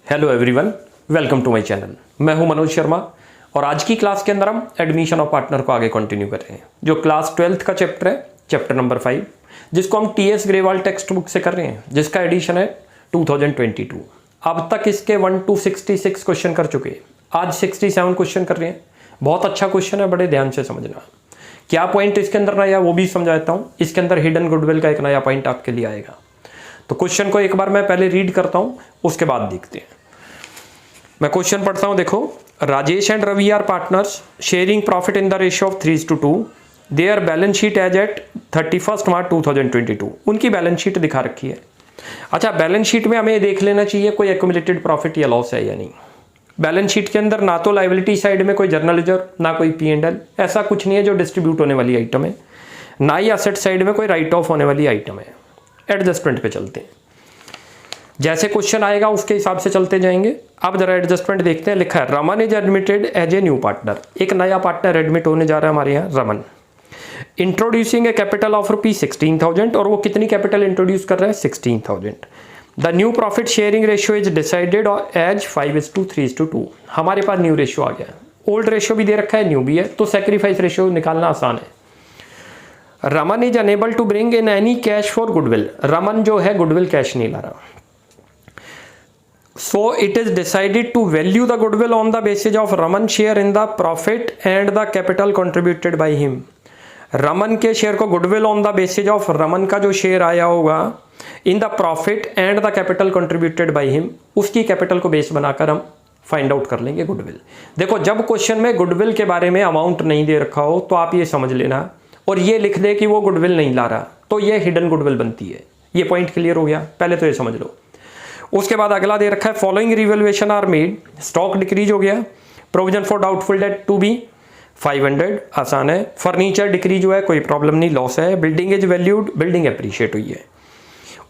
Hello everyone, welcome to my channel. मैं हूं मनोज शर्मा और आज की क्लास के अंदर हम एडमिशन ऑफ पार्टनर को आगे कंटिन्यू कर रहे हैं। जो क्लास 12th का चैप्टर है, चैप्टर नंबर 5, जिसको हम टीएस ग्रेवाल टेक्स्ट बुक से कर रहे हैं, जिसका एडिशन है 2022। अब तक इसके 1 to 66 क्वेश्चन कर चुके हैं। आज 67 क्वेश्चन कर रहे हैं। बहुत अच्छा क्वेश्चन है, बड़े ध्यान से समझना। क्या पॉइंट इसके अंदर नया वो भी समझा देता हूँ। इसके अंदर हिडन गुडविल का एक नया पॉइंट आपके लिए आएगा। तो क्वेश्चन को एक बार मैं पहले रीड करता हूँ, उसके बाद देखते हैं। मैं क्वेश्चन पढ़ता हूँ, देखो। Rajesh and Ravi are partners sharing profit in the ratio of 3:2। Their balance sheet as at 31 March 2022। उनकी बैलेंस शीट दिखा रखी है। अच्छा, बैलेंस शीट में हमें देख लेना चाहिए कोई एक्यूमुलेटेड प्रॉफिट या लॉस है या नहीं। बैलेंस शीट के अंदर ना तो लायबिलिटी साइड में कोई जर्नल रिजर्व, ना कोई P&L, ऐसा कुछ नहीं है जो डिस्ट्रीब्यूट होने वाली आइटम है, ना ही असेट साइड में कोई राइट ऑफ होने वाली आइटम है। एडजस्टमेंट पे चलते हैं, जैसे क्वेश्चन आएगा उसके हिसाब से चलते जाएंगे। अब जरा एडजस्टमेंट देखते हैं। लिखा है Raman is admitted as a new partner. एक नया पार्टनर एडमिट होने जा रहा है हमारे यहाँ, Raman. Introducing A capital of ₹16,000, और वो कितनी कैपिटल इंट्रोड्यूस कर रहा है? 16,000। The new profit sharing ratio is decided as 5:3:2। हमारे पास न्यू रेशियो आ गया। ओल्ड रेशियो भी दे रखा है, न्यू भी है, तो सेक्रीफाइस रेशियो निकालना आसान है। Raman is unable to bring in any cash for goodwill. Raman जो है गुडविल कैश नहीं ला रहा। So it is decided to value the goodwill on the basis of Raman share in the profit and the capital contributed by him. Raman के share को goodwill on the basis of Raman का जो share आया होगा in the profit and the capital contributed by him, उसकी capital को base बनाकर हम फाइंड आउट कर लेंगे गुडविल। देखो, जब क्वेश्चन में गुडविल के बारे में अमाउंट नहीं दे रखा हो तो आप ये समझ लेना और ये लिख दे कि वो गुडविल नहीं ला रहा, तो ये हिडन गुडविल बनती है। ये पॉइंट क्लियर हो गया, पहले तो ये समझ लो। उसके बाद अगला दे रखा है following revaluation are made. Stock decrease हो गया। Provision for doubtful debt to be 500, आसान है। फर्नीचर डिक्रीज हुआ है, कोई प्रॉब्लम नहीं, लॉस है। Building is valued, building appreciate हुई है।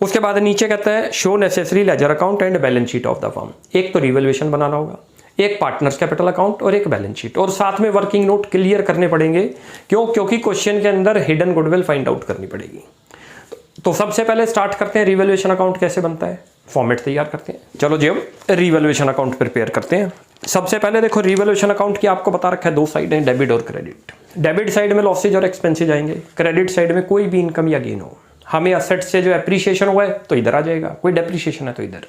उसके बाद नीचे कहता है show necessary ledger account and balance sheet of the firm. एक तो रिवैल्यूएशन बनाना होगा, एक पार्टनर्स कैपिटल अकाउंट और एक बैलेंस शीट, और साथ में वर्किंग नोट क्लियर करने पड़ेंगे। क्यों? क्योंकि क्वेश्चन के अंदर हिडन गुडविल फाइंड आउट करनी पड़ेगी। तो सबसे पहले स्टार्ट करते हैं रिवैल्यूएशन अकाउंट कैसे बनता है, फॉर्मेट तैयार करते हैं। चलो जी, हम रिवैल्यूएशन अकाउंट प्रिपेयर करते हैं। सबसे पहले देखो, रिवैल्यूएशन अकाउंट की आपको बता रखा है दो साइड है, डेबिट और क्रेडिट। डेबिट साइड में लॉसेज और एक्सपेंसेज आएंगे, क्रेडिट साइड में कोई भी इनकम या गेन हो। हमें असेट से जो एप्रिसिएशन हुआ है तो इधर आ जाएगा, कोई डेप्रिसिएशन है तो इधर।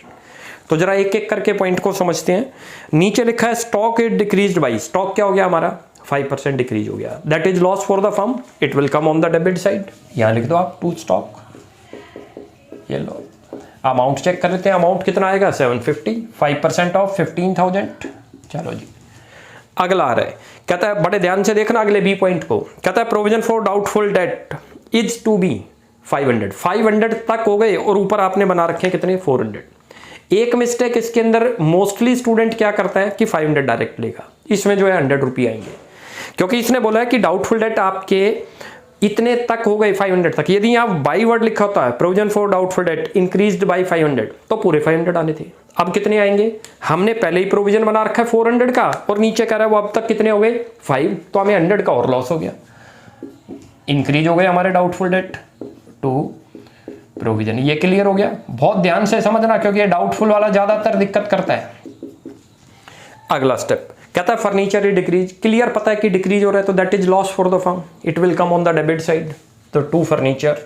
तो जरा एक एक करके पॉइंट को समझते हैं। नीचे लिखा है stock is decreased by. Stock क्या हो गया हमारा? 5% डिक्रीज हो गया। That is loss for the firm, it will come on the debit side. यहां लिख दो आप टू स्टॉक। ये लो, अमाउंट चेक कर लेते हैं। अमाउंट कितना आएगा? 750। 5% ऑफ 15,000। चलो जी, अगला आ रहा है, कहता है बड़े ध्यान से देखना अगले बी पॉइंट को। कहता है provision for doubtful debt is to be 500। 500 तक हो गए और ऊपर आपने बना रखे हैं कितने? 400। एक मिस्टेक इसके अंदर मोस्टली स्टूडेंट क्या करता है कि 500 डायरेक्ट लेगा, इसमें जो है 100 रुपये आएंगे, क्योंकि इसने बोला है कि डाउटफुल डेट आपके इतने तक हो गए, 500 तक। यदि यहाँ बाई वर्ड लिखा होता है provision for doubtful date increased by 500, तो पूरे 500 आने थे। अब कितने आएंगे? हमने पहले ही प्रोविजन बना रखा है 400 का, और नीचे कह रहा है वो अब तक कितने हो गए? 5, तो हमें 100 का और लॉस हो गया। इंक्रीज हो गए हमारे डाउटफुल डेट टू प्रोविजन। ये क्लियर हो गया? बहुत ध्यान से समझना, क्योंकि ये डाउटफुल वाला ज्यादातर दिक्कत करता है। अगला स्टेप कहता है फर्नीचर डिक्रीज। क्लियर पता है कि डिक्रीज हो रहा है, तो that is loss for the firm, it will come on the debit side. तो टू फर्नीचर।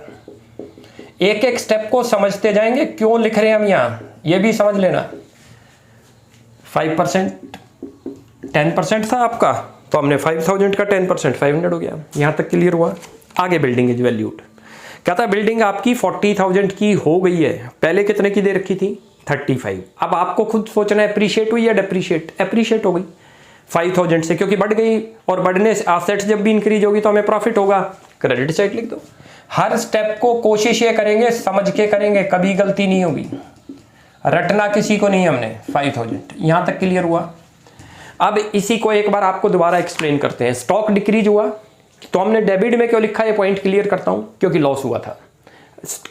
एक एक स्टेप को समझते जाएंगे, क्यों लिख रहे हैं हम यहां, ये भी समझ लेना। 5% 10% था आपका, तो हमने 5,000 का 10% 500 हो गया। यहां तक क्लियर हुआ? आगे बिल्डिंग इज वैल्यूड। कहता है बिल्डिंग आपकी 40,000 की हो गई है, पहले कितने की दे रखी थी? 35। अब आपको खुद सोचना है अप्रिशिएट हुई या डेप्रिशिएट? अप्रिशिएट हो गई 5,000 से, क्योंकि बढ़ गई, और बढ़ने से एसेट्स जब भी इंक्रीज होगी तो हमें प्रॉफिट होगा। क्रेडिट साइड लिख दो। हर स्टेप को कोशिश ये करेंगे समझ के करेंगे, कभी गलती नहीं होगी, रटना किसी को नहीं हमने। 5,000 यहां तक क्लियर हुआ? अब इसी को एक बार आपको दोबारा एक्सप्लेन करते हैं। स्टॉक डिक्रीज हुआ, तो हमने डेबिट में क्यों लिखा? ये पॉइंट क्लियर करता हूं, क्योंकि लॉस हुआ था।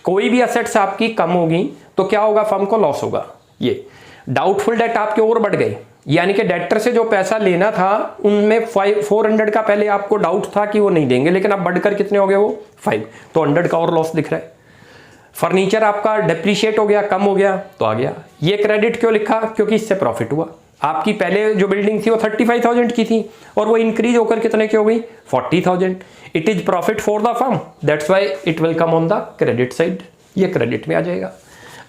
कोई भी असेट्स आपकी कम होगी तो क्या होगा? फर्म को लॉस होगा। ये डाउटफुल डेट आपके और बढ़ गए, यानी कि डेटर से जो पैसा लेना था उनमें 400 का पहले आपको डाउट था कि वो नहीं देंगे, लेकिन अब बढ़कर कितने हो गए? वो 5, तो 100 का और लॉस दिख रहा है। फर्नीचर आपका डेप्रिशिएट हो गया, कम हो गया तो आ गया। ये क्रेडिट क्यों लिखा? क्योंकि इससे प्रॉफिट हुआ। आपकी पहले जो बिल्डिंग थी वो 35,000 की थी और वो इंक्रीज होकर कितने की हो गई? 40,000। It is profit for the firm, that's why it will come on the credit side. ये क्रेडिट में आ जाएगा।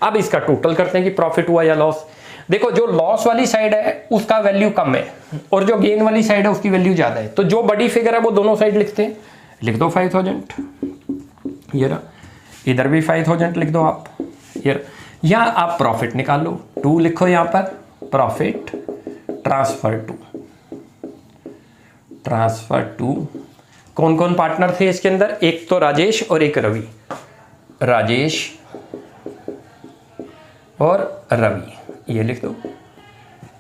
अब इसका टोटल करते हैं कि प्रॉफिट हुआ या लॉस। देखो जो लॉस वाली साइड है उसका वैल्यू कम है और जो गेन वाली साइड है उसकी वैल्यू ज्यादा है, तो जो बड़ी फिगर है वो दोनों साइड लिखते हैं। लिख दो 5,000, ये रहा। इधर भी 5,000 लिख दो आप। ये यहां आप प्रॉफिट निकाल लो, 2 लिखो यहां पर, प्रॉफिट ट्रांसफर टू कौन कौन पार्टनर थे इसके अंदर? एक तो राजेश और एक रवि। राजेश और रवि, ये लिख दो।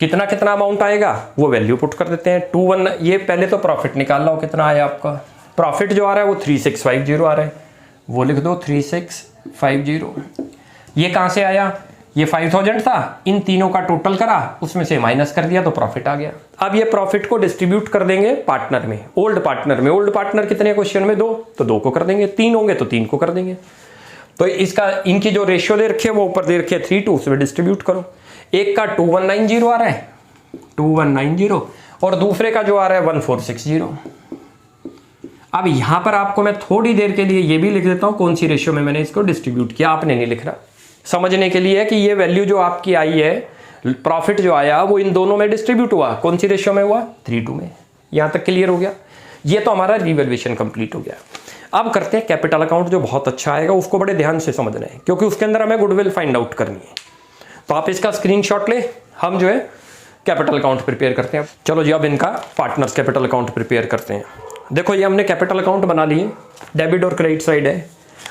कितना कितना अमाउंट आएगा वो वैल्यू पुट कर देते हैं। 21, ये पहले तो प्रॉफिट निकाल लो कितना आया आपका। प्रॉफिट जो आ रहा है वो 3650 आ रहा है, वो लिख दो 3650। ये कहां से आया? ये 5,000 था, इन तीनों का टोटल करा, उसमें से माइनस कर दिया तो प्रॉफिट आ गया। अब ये प्रॉफिट को डिस्ट्रीब्यूट कर देंगे पार्टनर में, ओल्ड पार्टनर में। ओल्ड पार्टनर कितने क्वेश्चन में? 2, तो 2 को कर देंगे। 3 होंगे तो 3 को कर देंगे। तो इसका इनकी जो रेशियो दे रखी है वो ऊपर दे रखी है 3:2, उसमें डिस्ट्रीब्यूट करो। एक का 2190 आ रहा है, 2190, और दूसरे का जो आ रहा है 1460। अब यहां पर आपको मैं थोड़ी देर के लिए ये भी लिख देता हूं कौन सी रेशियो में मैंने इसको डिस्ट्रीब्यूट किया, आपने नहीं लिख रहा, समझने के लिए है कि ये वैल्यू जो आपकी आई है, प्रॉफिट जो आया वो इन दोनों में डिस्ट्रीब्यूट हुआ। कौन सी रेशियो में हुआ? 3:2 में। यहां तक क्लियर हो गया? ये तो हमारा रिवैल्यूएशन कंप्लीट हो गया। अब करते हैं कैपिटल अकाउंट, जो बहुत अच्छा आएगा, उसको बड़े ध्यान से समझना है क्योंकि उसके अंदर हमें गुडविल फाइंड आउट करनी है। तो आप इसका स्क्रीनशॉट ले, हम जो है कैपिटल अकाउंट प्रिपेयर करते हैं। चलो जी, अब इनका पार्टनर्स कैपिटल अकाउंट प्रिपेयर करते हैं। देखो ये हमने कैपिटल अकाउंट बना लिए, डेबिट और क्रेडिट साइड है।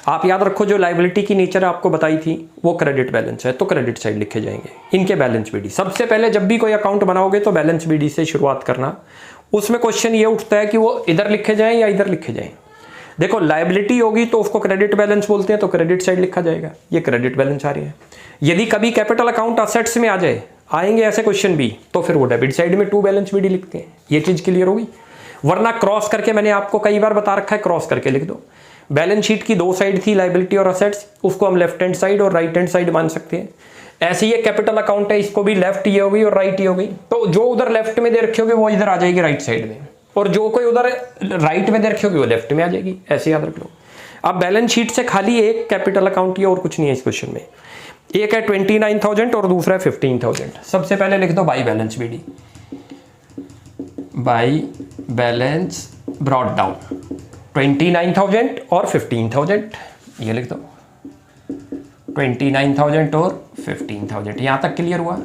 आप याद रखो जो लायबिलिटी की नेचर आपको बताई थी वो क्रेडिट बैलेंस है, तो क्रेडिट साइड लिखे जाएंगे। इनके बैलेंस बीडी, सबसे पहले जब भी कोई अकाउंट बनाओगे तो बैलेंस बीडी से शुरुआत करना। उसमें क्वेश्चन ये उठता है कि वो इधर लिखे जाएं या इधर लिखे जाएं। देखो लायबिलिटी होगी तो उसको क्रेडिट बैलेंस बोलते हैं, तो क्रेडिट साइड लिखा जाएगा। ये क्रेडिट बैलेंस आ रही है। यदि कभी कैपिटल अकाउंट असेट्स में आ जाए, आएंगे ऐसे क्वेश्चन भी, तो फिर वो डेबिट साइड में टू बैलेंस बीडी लिखते हैं। ये चीज क्लियर होगी? वरना क्रॉस करके, मैंने आपको कई बार बता रखा है, क्रॉस करके लिख दो। बैलेंस शीट की 2 साइड थी, लायबिलिटी और असेट्स, उसको हम लेफ्ट हैंड साइड और राइट हैंड साइड मान सकते हैं। ऐसे ये कैपिटल अकाउंट है, इसको भी लेफ्ट ये हो गई और राइट ये हो गई, तो जो उधर लेफ्ट में दे रखी होगी वो इधर आ जाएगी राइट साइड में, और जो कोई उधर राइट में दे रखी होगी वो लेफ्ट में आ जाएगी। ऐसे याद रख लो। अब बैलेंस शीट से खाली एक कैपिटल अकाउंट ही और कुछ नहीं है इस क्वेश्चन में। एक है 29,000 और दूसरा है 15,000। सबसे पहले लिख दो by balance BD, by balance brought down 29,000 और 15,000, ये लिख दो 29,000 और 15,000। यहां तक क्लियर हुआ?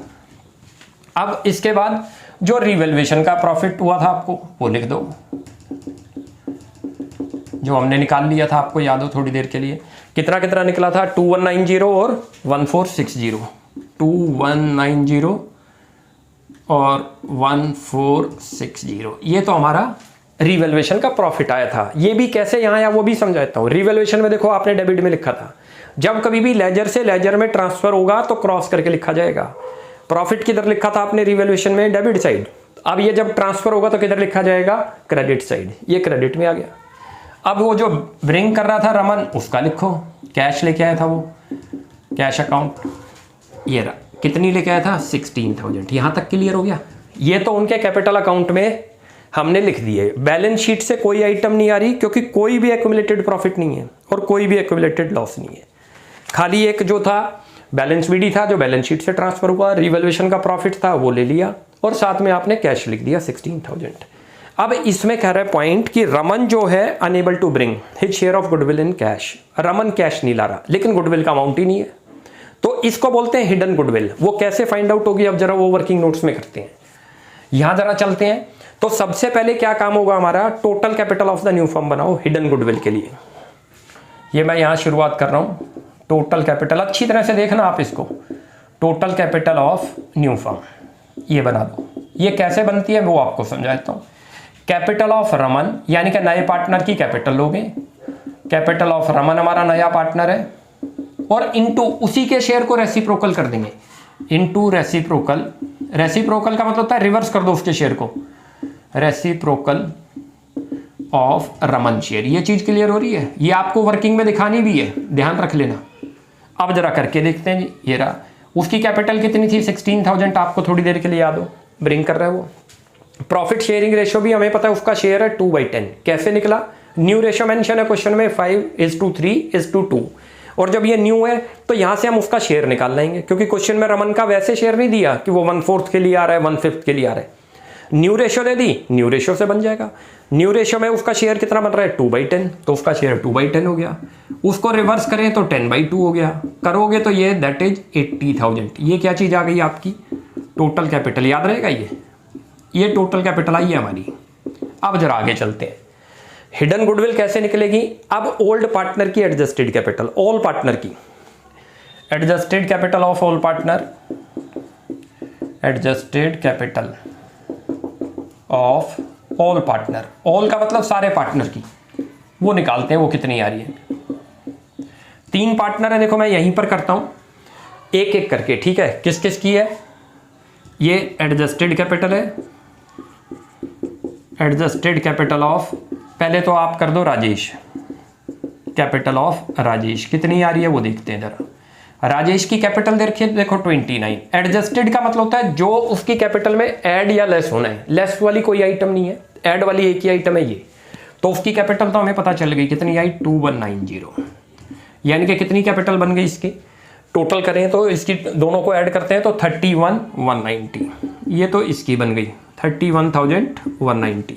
अब इसके बाद जो रिवैल्यूएशन का प्रॉफिट हुआ था आपको वो लिख दो, जो हमने निकाल लिया था, आपको याद हो थोड़ी देर के लिए, कितना कितना निकला था? 2190 और 1460, 2190 और 1460। ये तो हमारा रिवैल्यूएशन का प्रॉफिट आया था। ये भी कैसे यहाँ आया वो भी समझाता हूँ। रिवैल्यूएशन में देखो आपने डेबिट में लिखा था, जब कभी भी लेजर से लेजर में ट्रांसफर होगा तो क्रॉस करके लिखा जाएगा। प्रॉफिट किधर लिखा था आपने रिवैल्यूएशन में? Debit side. अब ये जब ट्रांसफर होगा तो किधर लिखा जाएगा? Credit side. ये क्रेडिट में आ गया। अब वो जो ब्रिंग कर रहा था रमन, उसका लिखो, कैश लेके आया था वो, कैश अकाउंट, ये रहा। कितनी लेके आया था? 16,000। यहां तक क्लियर हो गया? ये तो उनके कैपिटल अकाउंट में हमने लिख दिए। बैलेंस शीट से कोई आइटम नहीं आ रही क्योंकि कोई भी एक्यूमुलेटेड प्रॉफिट नहीं है और कोई भी एक्यूमुलेटेड लॉस नहीं है। खाली एक जो था बैलेंस बीडी था जो बैलेंस शीट से ट्रांसफर हुआ, रिवैल्यूएशन का प्रॉफिट था वो ले लिया, और साथ में आपने कैश लिख दिया 16,000। अब इसमें कह रहा है पॉइंट कि रमन जो है unable to bring his share of goodwill in cash. Raman cash नहीं ला रहा, लेकिन गुडविल का अमाउंट ही नहीं है, तो इसको बोलते हैं हिडन गुडविल। वो कैसे फाइंड आउट होगी? अब जरा वो वर्किंग नोट्स में करते हैं। यहां जरा चलते हैं। तो सबसे पहले क्या काम होगा हमारा? Total capital of the new firm बनाओ हिडन गुडविल के लिए। ये मैं यहां शुरुआत कर रहा हूं। टोटल कैपिटल, अच्छी तरह से देखना आप इसको, total capital of new firm ये बना दो। ये कैसे बनती है वो आपको समझाता हूं। कैपिटल ऑफ रमन, यानी कि नए पार्टनर की कैपिटल लोगे, कैपिटल ऑफ रमन हमारा नया पार्टनर है, और इनटू उसी के शेयर को रेसिप्रोकल कर देंगे, इनटू रेसिप्रोकल। रेसिप्रोकल का मतलब होता है रिवर्स कर दो उसके शेयर को, रेसिप्रोकल ऑफ रमन शेयर। ये चीज क्लियर हो रही है? ये आपको वर्किंग में दिखानी भी है, ध्यान रख लेना। अब जरा करके देखते हैं जी, ये रहा। उसकी कैपिटल कितनी थी 16,000, आपको थोड़ी देर के लिए याद हो, ब्रिंग कर रहा है वो। प्रॉफिट शेयरिंग रेशियो भी हमें पता है, उसका शेयर है 2/10। कैसे निकला? न्यू रेशियो मेंशन है क्वेश्चन में 5:3:2, और जब ये न्यू है तो यहां से हम उसका शेयर निकाल लेंगे, क्योंकि क्वेश्चन में रमन का वैसे शेयर नहीं दिया कि वो 1/4 के लिए आ रहा है, 1/5 के लिए आ रहा है। न्यू रेशियो दे दी, न्यू रेशियो से बन जाएगा। न्यू रेशियो में उसका शेयर कितना बन रहा है 2/10, तो उसका शेयर 2/10 हो गया। उसको रिवर्स करें तो 10/2 हो गया। करोगे तो ये दैट इज 80,000। ये क्या चीज आ गई आपकी? Total capital. याद रहेगा ये टोटल कैपिटल आई है हमारी। अब जरा आगे चलते हैं, हिडन गुडविल कैसे निकलेगी? अब ओल्ड पार्टनर की एडजस्टेड कैपिटल, ऑल पार्टनर की adjusted capital of all partner, adjusted capital of all partner, all का मतलब सारे पार्टनर की, वो निकालते हैं वो कितनी आ रही है। 3 पार्टनर है, देखो मैं यहीं पर करता हूं एक एक करके, ठीक है। किस किस की है? ये एडजस्टेड कैपिटल है, एडजस्टेड कैपिटल ऑफ, पहले तो आप कर दो राजेश, कैपिटल ऑफ राजेश कितनी आ रही है वो देखते हैं जरा। राजेश की कैपिटल देखिए, देखो 29। एडजस्टेड का मतलब होता है जो उसकी कैपिटल में ऐड या लेस होना है, लेस वाली कोई आइटम नहीं है, ऐड वाली एक ही आइटम है ये। तो उसकी कैपिटल तो हमें पता चल गई कितनी आई 2190, यानी कि कितनी कैपिटल बन गई इसकी। टोटल करें तो इसकी दोनों को ऐड करते हैं तो 31,190, ये तो इसकी बन गई 31,190।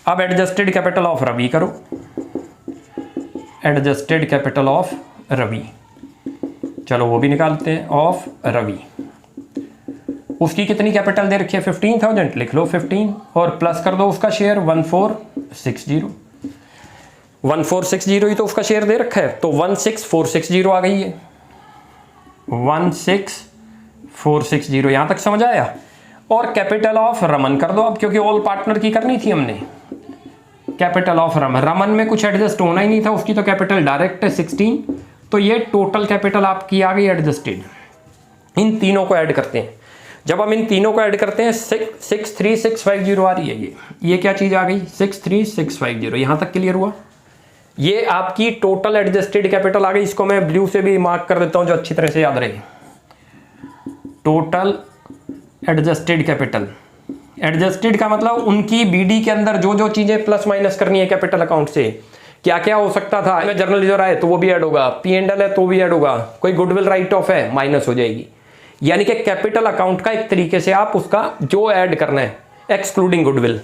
अब एडजस्टेड कैपिटल ऑफ रवि करो, एडजस्टेड कैपिटल ऑफ रवि, चलो वो भी निकालते हैं, ऑफ रवि। उसकी कितनी कैपिटल दे रखी है 15,000, लिख लो 15 और प्लस कर दो उसका शेयर 1460, 1460 ही तो उसका शेयर दे रखा है, तो 16460 आ गई है, 16460। यहां तक समझ आया? और कैपिटल ऑफ रमन कर दो अब, क्योंकि ऑल पार्टनर की करनी थी हमने। कैपिटल ऑफ रमन में कुछ एडजस्ट होना ही नहीं था, उसकी तो कैपिटल डायरेक्ट है 16, तो ये टोटल कैपिटल आपकी आ गई एडजस्टेड। इन तीनों को ऐड करते हैं, जब हम इन तीनों को ऐड करते हैं 63650 आ रही है। ये क्या चीज आ गई 63650। यहां तक क्लियर हुआ? ये आपकी टोटल एडजस्टेड कैपिटल आ गई। इसको मैं ब्लू से भी मार्क कर देता हूं जो अच्छी तरह से याद रहे। टोटल एडजस्टेड कैपिटल, एडजस्टेड का मतलब उनकी बीडी के अंदर जो जो चीजें प्लस माइनस करनी है कैपिटल अकाउंट से, क्या क्या हो सकता था। जर्नल रिजर्व है तो वो भी ऐड होगा, P&L है तो भी ऐड होगा, कोई गुडविल राइट ऑफ है माइनस हो जाएगी। यानी कि कैपिटल अकाउंट का एक तरीके से आप उसका जो ऐड करना है एक्सक्लूडिंग गुडविल,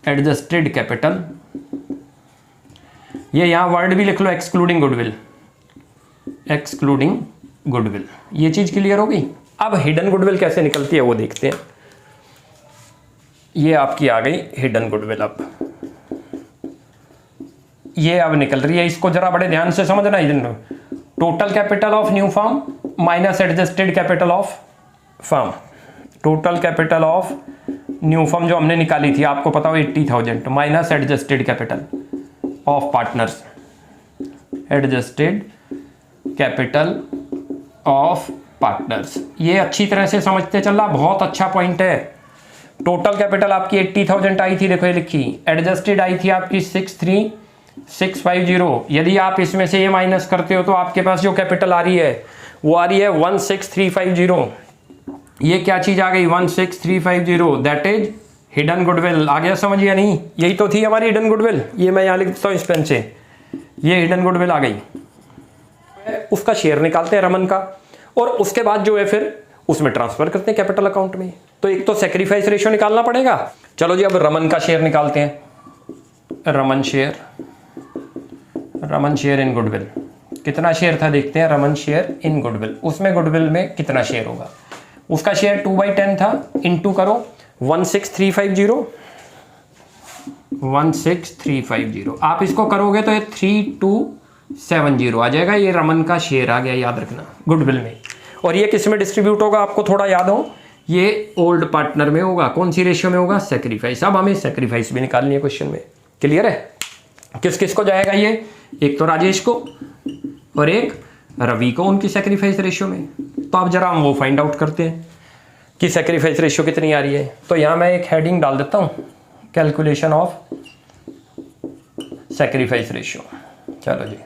एडजस्टेड कैपिटल, ये यहां वर्ड भी लिख लो एक्सक्लूडिंग गुडविल, एक्सक्लूडिंग गुडविल। ये चीज क्लियर हो गई? अब हिडन गुडविल कैसे निकलती है वो देखते हैं। ये आपकी आ गई हिडन गुडविल। अब ये अब निकल रही है, इसको जरा बड़े ध्यान से समझना। इधर total capital of new firm minus adjusted capital of firm, total capital of new firm जो हमने निकाली थी आपको पता हो 80,000 minus adjusted capital of partners, adjusted capital of partners. ये अच्छी तरह से समझते चलना, बहुत अच्छा पॉइंट है। टोटल कैपिटल आपकी 80,000 आई थी, देखो ये लिखी, एडजस्टेड आई थी आपकी 63650। यदि आप इसमें से ये माइनस करते हो तो आपके पास जो कैपिटल आ रही है वो आ रही है 16350। ये क्या चीज आ गई 16350, दैट इज हिडन गुडविल। आ गया समझ या नहीं? यही तो थी हमारी हिडन गुडविल। ये मैं यहां लिखता हूं इस पेन से, ये हिडन गुडविल आ गई। उसका शेयर निकालते हैं रमन का, और उसके बाद जो है फिर उसमें ट्रांसफर करते हैं कैपिटल अकाउंट में। तो एक तो सैक्रिफाइस रेशियो निकालना पड़ेगा। चलो जी अब रमन का शेयर निकालते हैं। Raman share, Raman share in goodwill, कितना शेयर था देखते हैं। रमन शेयर इन गुडविल, उसमें गुडविल में कितना शेयर होगा। उसका शेयर 2/10 था, इंटू करो 16350, 16350। आप इसको करोगे तो ये 3270 आ जाएगा। ये रमन का शेयर आ गया, याद रखना, गुडविल में। और ये किस में डिस्ट्रीब्यूट होगा आपको थोड़ा याद हो, ये ओल्ड पार्टनर में होगा। कौन सी रेशियो में होगा? सैक्रिफाइस। अब हमें सैक्रिफाइस भी निकालनी है क्वेश्चन में, क्लियर है? किस किस को जाएगा ये? एक तो राजेश को और एक रवि को, उनकी सैक्रिफाइस रेशियो में। तो अब जरा हम वो फाइंड आउट करते हैं कि सैक्रिफाइस रेशियो कितनी आ रही है। तो यहां मैं एक हेडिंग डाल देता हूं, कैलकुलेशन ऑफ सैक्रिफाइस रेशियो। चलो जी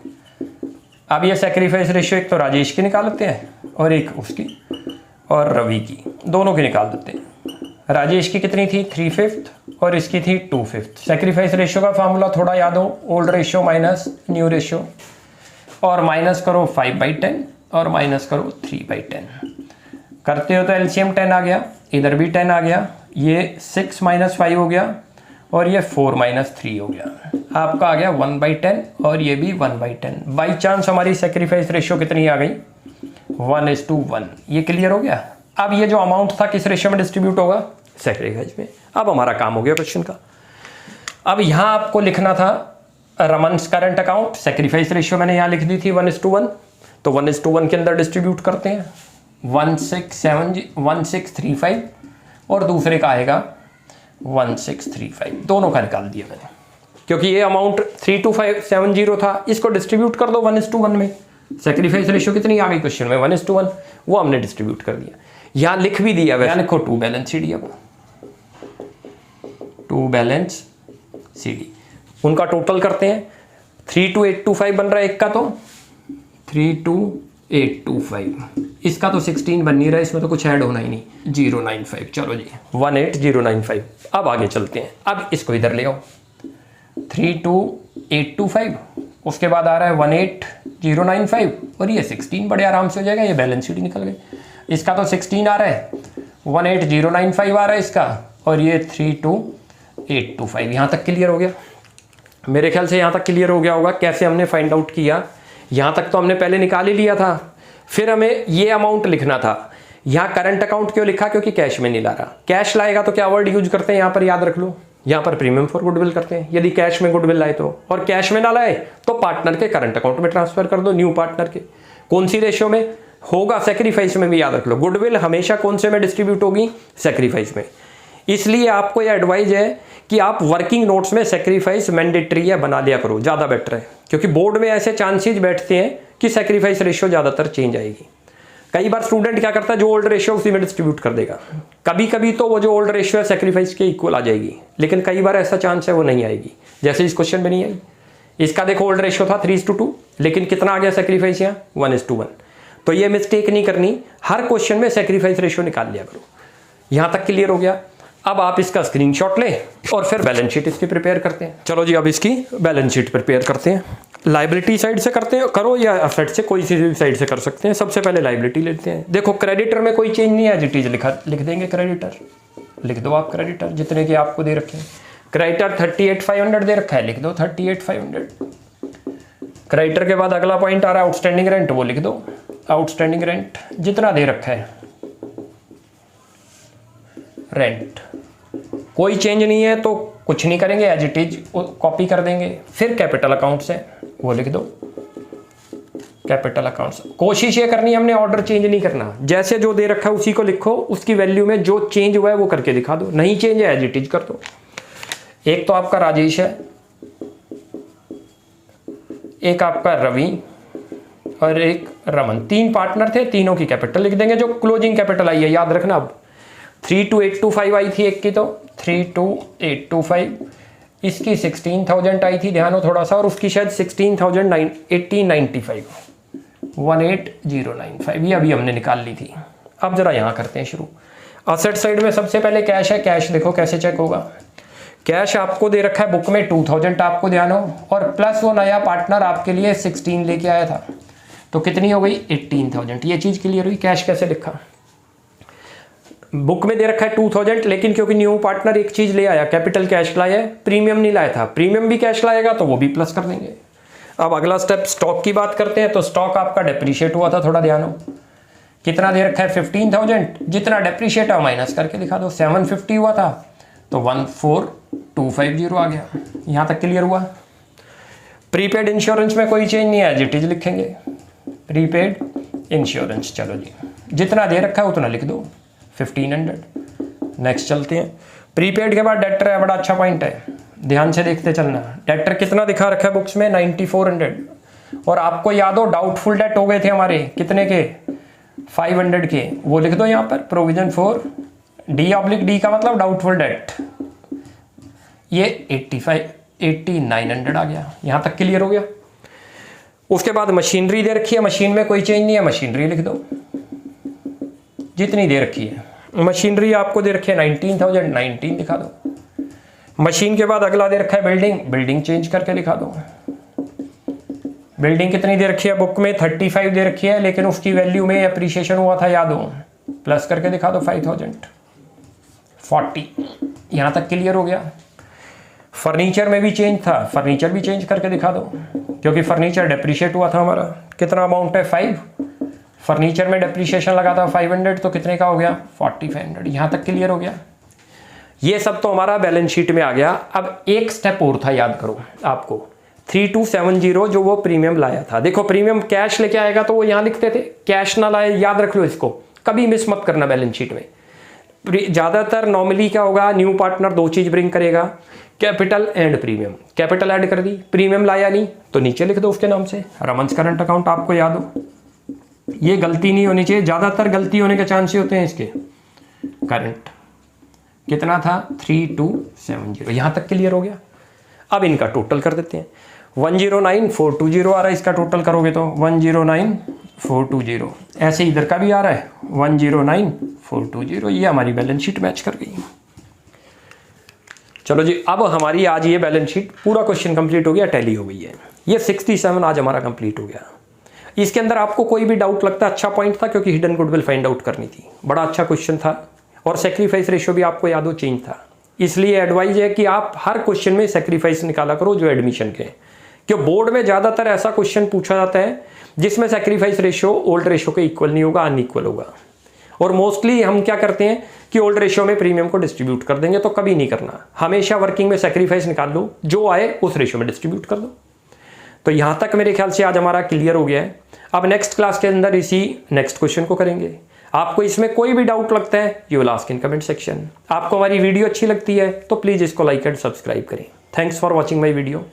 अब ये सेक्रीफाइस रेशियो एक तो राजेश की निकाल लेते हैं और एक उसकी और रवि की, दोनों की निकाल देते हैं। राजेश की कितनी थी 3/5 और इसकी थी 2/5। सेक्रीफाइस रेशियो का फार्मूला थोड़ा याद हो, old ratio minus new ratio, और माइनस करो 5/10 और माइनस करो 3/10। करते हो तो एलसीएम 10 आ गया, इधर भी 10 आ गया, ये 6 - 5 हो गया और ये 4 - 3 हो गया। आपका आ गया 1/10 और ये भी 1/10। बाई चांस हमारी सेक्रीफाइस रेशियो कितनी आ गई 1:1। ये क्लियर हो गया। अब ये जो अमाउंट था किस रेशियो में डिस्ट्रीब्यूट होगा, सेक्रीफाइस में। अब हमारा काम हो गया क्वेश्चन का। अब यहाँ आपको लिखना था रमन्स करंट अकाउंट, सेक्रीफाइस रेशियो मैंने यहाँ लिख दी थी 1:1, तो 1:1 के अंदर डिस्ट्रीब्यूट करते हैं। 1635 और दूसरे का आएगा 1635, दोनों का निकाल दिया मैंने, क्योंकि ये अमाउंट 32570 था, इसको डिस्ट्रीब्यूट कर दो 1:1 में। सेक्रीफाइस रेशियो कितनी आ गई क्वेश्चन में 1:1, वो हमने डिस्ट्रीब्यूट कर दिया। यहाँ लिख भी दिया, वैसे लिखो 2 बैलेंस सीडी। अब 2 बैलेंस सीडी उनका टोटल करते हैं। 32825 बन रहा है एक का, तो 32825, इसका तो 16 बन नहीं रहा है, इसमें तो कुछ ऐड होना ही नहीं, 095। चलो जी 18095। अब आगे चलते हैं, अब इसको इधर ले आओ। 32825 उसके बाद आ रहा है 18095 और ये 16 बड़े आराम से हो जाएगा, ये बैलेंस शीट निकल गई। इसका तो 16 आ रहा है, 18095 आ रहा है इसका, और ये 32825। यहाँ तक क्लियर हो गया मेरे ख्याल से, यहाँ तक क्लियर हो गया होगा। कैसे हमने फाइंड आउट किया, यहाँ तक तो हमने पहले निकाल ही लिया था, फिर हमें ये अमाउंट लिखना था। यहाँ करंट अकाउंट क्यों लिखा, क्योंकि कैश में नहीं ला रहा। कैश लाएगा तो क्या वर्ड यूज करते हैं यहाँ पर, याद रख लो, यहाँ पर प्रीमियम फॉर गुडविल करते हैं यदि कैश में गुडविल लाए तो, और कैश में ना लाए तो पार्टनर के करंट अकाउंट में ट्रांसफर कर दो, न्यू पार्टनर के। कौन सी रेशियो में होगा, सेक्रीफाइस में भी याद रख लो। गुडविल हमेशा कौन से में डिस्ट्रीब्यूट होगी, सेक्रीफाइस में। इसलिए आपको यह एडवाइज है कि आप वर्किंग नोट्स में सेक्रीफाइस मैंडेटरी या बना लिया करो, ज़्यादा बेटर है, क्योंकि बोर्ड में ऐसे चांसेस बैठते हैं कि सेक्रीफाइस रेशियो ज़्यादातर चेंज आएगी। कई बार स्टूडेंट क्या करता है, जो ओल्ड रेशियो उसी में डिस्ट्रीब्यूट कर देगा। कभी कभी तो वो जो ओल्ड रेशियो है सेक्रीफाइस के इक्वल आ जाएगी, लेकिन कई बार ऐसा चांस है वो नहीं आएगी, जैसे इस क्वेश्चन में नहीं आई। इसका देखो ओल्ड रेशियो था 3:2, लेकिन कितना आ गया सेक्रीफाइस यहाँ 1:1। तो ये मिस्टेक नहीं करनी, हर क्वेश्चन में सेक्रीफाइस रेशियो निकाल लिया करो। यहाँ तक क्लियर हो गया। अब आप इसका स्क्रीनशॉट लें और फिर बैलेंस शीट इसकी प्रिपेयर करते हैं। चलो जी अब इसकी बैलेंस शीट प्रिपेयर करते हैं। लाइबिलिटी साइड से करते हैं, करो, या असेट से, कोई सी साइड से कर सकते हैं। सबसे पहले लाइबिलिटी लेते हैं। देखो क्रेडिटर में कोई चेंज नहीं है, एज इट इज लिख देंगे क्रेडिटर, लिख दो आप क्रेडिटर जितने के आपको दे रखे हैं। क्रेडिटर 38,500 दे रखा है, लिख दो 38,500। क्रेडिटर के बाद अगला पॉइंट आ रहा है आउटस्टैंडिंग रेंट, वो लिख दो आउटस्टैंडिंग रेंट जितना दे रखा है, रेंट कोई चेंज नहीं है तो कुछ नहीं करेंगे, एज इट इज कॉपी कर देंगे। फिर कैपिटल अकाउंट्स है, वो लिख दो कैपिटल अकाउंट्स। कोशिश ये करनी है हमने ऑर्डर चेंज नहीं करना, जैसे जो दे रखा है उसी को लिखो, उसकी वैल्यू में जो चेंज हुआ है वो करके दिखा दो, नहीं चेंज है एज इट इज कर दो। एक तो आपका राजेश है, एक आपका रवि और एक रमन, 3 पार्टनर थे, तीनों की कैपिटल लिख देंगे। जो क्लोजिंग कैपिटल आई है याद रखना, अब 32825 आई थी एक की, तो 32825, इसकी 16,000 आई थी, ध्यान हो थोड़ा सा, और उसकी शायद 18,095, 18095, ये अभी हमने निकाल ली थी। अब जरा यहाँ करते हैं शुरू। असेट साइड में सबसे पहले कैश है, कैश देखो कैसे चेक होगा। कैश आपको दे रखा है बुक में 2,000, आपको ध्यान हो, और प्लस वो नया पार्टनर आपके लिए 16 लेके आया था, तो कितनी हो गई 18,000। ये चीज़ क्लियर हुई। कैश कैसे लिखा, बुक में दे रखा है 2,000, लेकिन क्योंकि न्यू पार्टनर एक चीज ले आया, कैपिटल कैश लाया है, प्रीमियम नहीं लाया था, प्रीमियम भी कैश लाएगा तो वो भी प्लस कर देंगे। अब अगला स्टेप स्टॉक की बात करते हैं। तो स्टॉक आपका डेप्रीशिएट हुआ था, थोड़ा ध्यान हो, कितना दे रखा है 15,000, जितना डेप्रीशिएट है माइनस करके दिखा दो। 750 हुआ था तो 14,250 आ गया। यहाँ तक क्लियर हुआ। प्रीपेड इंश्योरेंस में कोई चेंज नहीं है, एज इट इज लिखेंगे प्रीपेड इंश्योरेंस। चलो जी जितना दे रखा है उतना लिख दो 1500। नेक्स्ट चलते हैं। प्रीपेड के बाद डेटर है, बड़ा अच्छा पॉइंट है, ध्यान से देखते चलना। डेटर कितना दिखा रखा है बुक्स में 9400, और आपको याद हो डाउटफुल डेट हो गए थे हमारे कितने के 500 के, वो लिख दो यहाँ पर प्रोविजन फॉर D/D का मतलब डाउटफुल डेट, ये 8900 आ गया। यहाँ तक क्लियर हो गया। उसके बाद मशीनरी दे रखी है, मशीन में कोई चेंज नहीं है, मशीनरी लिख दो जितनी दे रखी है। मशीनरी आपको दे रखी है 19,000, 19 लिखा दो। मशीन के बाद अगला दे रखा है बिल्डिंग, बिल्डिंग चेंज करके लिखा दो। बिल्डिंग कितनी दे रखी है बुक में, 35 दे रखी है, लेकिन उसकी वैल्यू में अप्रिशिएशन हुआ था, याद हो, प्लस करके दिखा दो 5,040। यहाँ तक क्लियर हो गया। फर्नीचर में भी चेंज था, फर्नीचर भी चेंज करके दिखा दो, क्योंकि फर्नीचर डेप्रिशिएट हुआ था हमारा। कितना अमाउंट है 5, फर्नीचर में डेप्रिशिएशन लगा था 500, तो कितने का हो गया 4500। यहाँ तक क्लियर हो गया। ये सब तो हमारा बैलेंस शीट में आ गया। अब एक स्टेप और था, याद करो आपको, 3270 जो वो प्रीमियम लाया था। देखो प्रीमियम कैश लेके आएगा तो वो यहाँ लिखते थे, कैश ना लाए, याद रख लो इसको, कभी मिस मत करना बैलेंस शीट में। ज़्यादातर नॉर्मली क्या होगा, न्यू पार्टनर 2 चीज़ ब्रिंग करेगा, capital and premium. Capital add कर दी, प्रीमियम लाया नहीं तो नीचे लिख दो उसके नाम से रमन्स करंट अकाउंट, आपको याद हो। ये गलती नहीं होनी चाहिए, ज़्यादातर गलती होने के चांस होते हैं इसके। करंट कितना था 3270, यहाँ तक क्लियर हो गया। अब इनका टोटल कर देते हैं। 109,420 आ रहा है, इसका टोटल करोगे तो 109,420। ऐसे इधर का भी आ रहा है 109,420। ये हमारी बैलेंस शीट मैच कर गई। चलो जी, अब हमारी आज ये बैलेंस शीट पूरा क्वेश्चन कंप्लीट हो गया, टैली हो गई है। ये 67 आज हमारा कंप्लीट हो गया। इसके अंदर आपको कोई भी डाउट लगता है, अच्छा पॉइंट था क्योंकि हिडन गुडविल फाइंड आउट करनी थी, बड़ा अच्छा क्वेश्चन था। और सेक्रीफाइस रेशियो भी आपको याद हो चेंज था, इसलिए एडवाइज है कि आप हर क्वेश्चन में सेक्रीफाइस निकाला करो जो एडमिशन के। क्यों बोर्ड में ज़्यादातर ऐसा क्वेश्चन पूछा जाता है जिसमें सेक्रीफाइस रेशियो ओल्ड रेशियो के इक्वल नहीं होगा, अनइक्वल होगा। और मोस्टली हम क्या करते हैं कि ओल्ड रेशियो में प्रीमियम को डिस्ट्रीब्यूट कर देंगे, तो कभी नहीं करना। हमेशा वर्किंग में सेक्रीफाइस निकाल लो, जो आए उस रेशियो में डिस्ट्रीब्यूट कर दो। तो यहाँ तक मेरे ख्याल से आज हमारा क्लियर हो गया है। अब नेक्स्ट क्लास के अंदर इसी नेक्स्ट क्वेश्चन को करेंगे। आपको इसमें कोई भी डाउट लगता है you will ask in comment section. आपको हमारी वीडियो अच्छी लगती है तो प्लीज़ इसको लाइक एंड सब्सक्राइब करें। Thanks for watching my video.